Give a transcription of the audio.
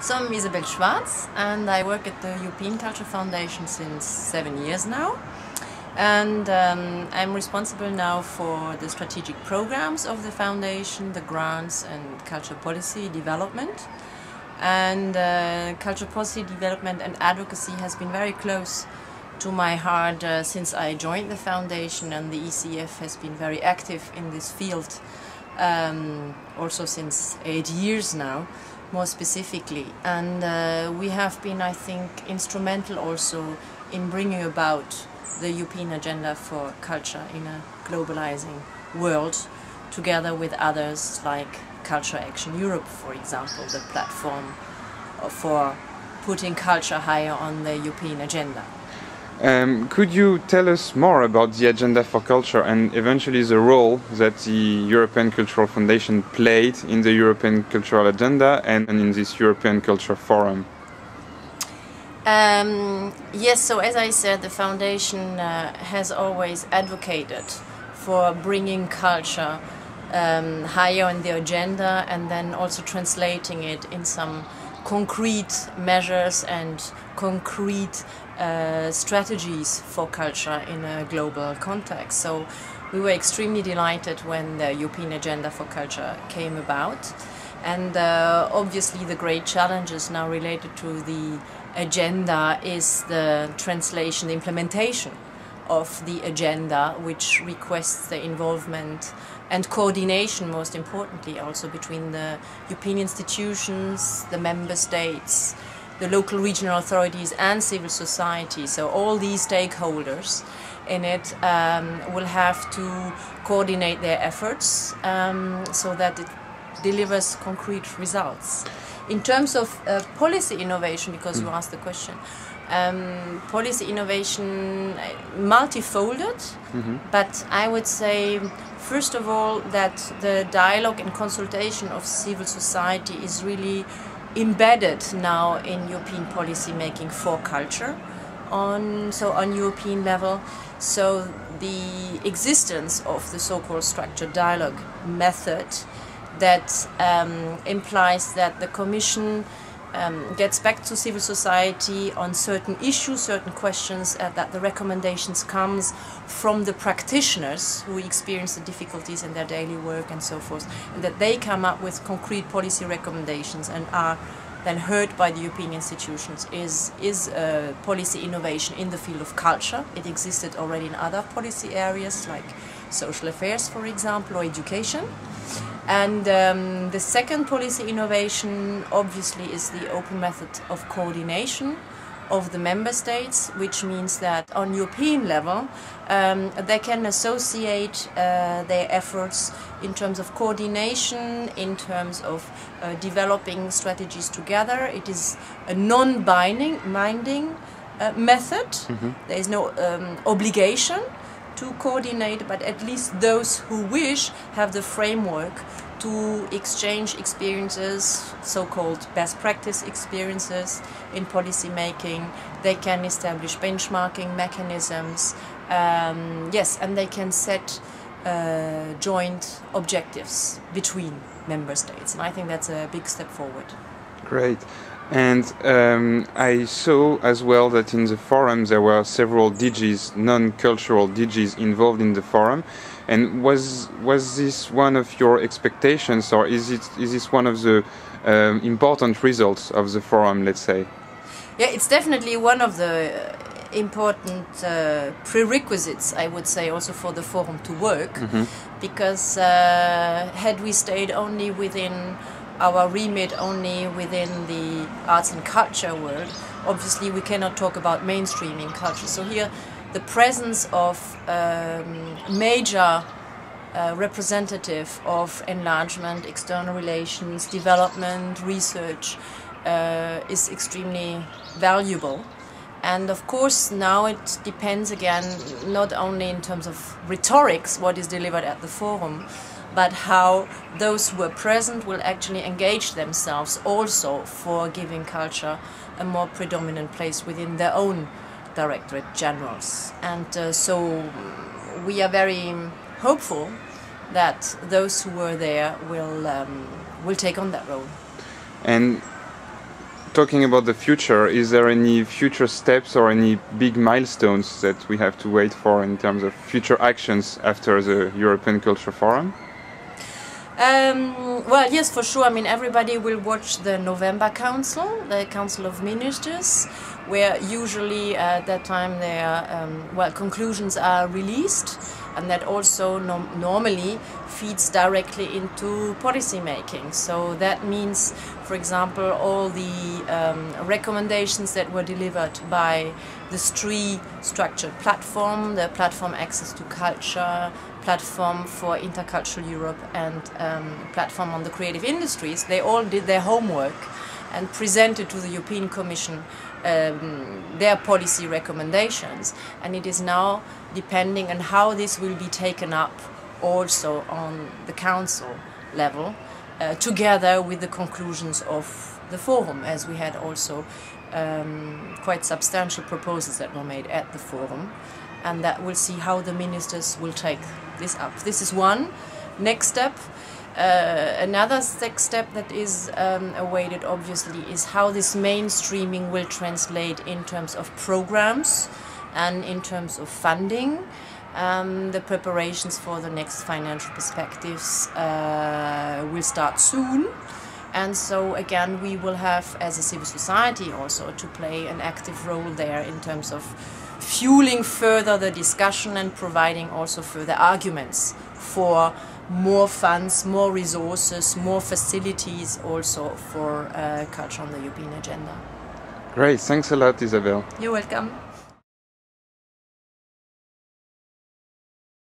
So I'm Isabelle Schwarz and I work at the European Culture Foundation since 7 years now. And I'm responsible now for the strategic programs of the foundation, the grants and culture policy development. And culture policy development and advocacy has been very close to my heart since I joined the foundation, and the ECF has been very active in this field also since 8 years now, more specifically. And we have been, I think, instrumental also in bringing about the European agenda for culture in a globalizing world, together with others like Culture Action Europe, for example, the platform for putting culture higher on the European agenda. Could you tell us more about the Agenda for Culture and eventually the role that the European Cultural Foundation played in the European Cultural Agenda and in this European Culture Forum? Yes, so as I said, the foundation has always advocated for bringing culture higher on the agenda and then also translating it in some concrete measures and concrete strategies for culture in a global context. So we were extremely delighted when the European Agenda for Culture came about. And obviously the great challenges now related to the agenda is the translation, the implementation of the agenda, which requests the involvement and coordination, most importantly, also between the European institutions, the member states, the local regional authorities and civil society. So all these stakeholders in it will have to coordinate their efforts so that it delivers concrete results. In terms of policy innovation, because you asked the question, policy innovation multifolded, but I would say first of all that the dialogue and consultation of civil society is really embedded now in European policy making for culture on European level. So the existence of the so-called structured dialogue method that implies that the Commission gets back to civil society on certain issues, certain questions, that the recommendations comes from the practitioners who experience the difficulties in their daily work and so forth, and that they come up with concrete policy recommendations and are then heard by the European institutions is a policy innovation in the field of culture. It existed already in other policy areas like social affairs, for example, or education. And the second policy innovation obviously is the open method of coordination of the member states, which means that on European level they can associate their efforts in terms of coordination, in terms of developing strategies together. It is a non-binding method. There is no obligation to coordinate, but at least those who wish have the framework to exchange experiences, so-called best practice experiences in policy making. They can establish benchmarking mechanisms, yes, and they can set joint objectives between member states. And I think that's a big step forward. Great. And I saw as well that in the forum there were several DGs, non-cultural DGs, involved in the forum. And was this one of your expectations, or is this one of the important results of the forum, let's say? Yeah, it's definitely one of the important prerequisites, I would say, also for the forum to work, because had we stayed only within our remit, only within the arts and culture world, obviously we cannot talk about mainstreaming culture. So here the presence of major representative of enlargement, external relations, development, research is extremely valuable. And of course now it depends again not only in terms of rhetorics, what is delivered at the forum, but how those who are present will actually engage themselves also for giving culture a more predominant place within their own Directorate Generals. And so we are very hopeful that those who were there will take on that role. And talking about the future, is there any future steps or any big milestones that we have to wait for in terms of future actions after the European Culture Forum? Well, yes, for sure. I mean, everybody will watch the November Council, the Council of Ministers, where usually at that time their conclusions are released, and that also normally feeds directly into policy making. So that means, for example, all the recommendations that were delivered by the three structured platform, the Platform Access to Culture, Platform for Intercultural Europe, and Platform on the Creative Industries. They all did their homework and presented to the European Commission their policy recommendations, and it is now depending on how this will be taken up also on the Council level, together with the conclusions of the forum, as we had also quite substantial proposals that were made at the forum, and that we'll see how the ministers will take this up. This is one next step. Another next step that is awaited, obviously, is how this mainstreaming will translate in terms of programs and in terms of funding. The preparations for the next financial perspectives will start soon. And so again, we will have, as a civil society, also to play an active role there in terms of fueling further the discussion and providing also further arguments for more funds, more resources, more facilities also for culture on the European agenda. Great, thanks a lot, Isabelle. You're welcome.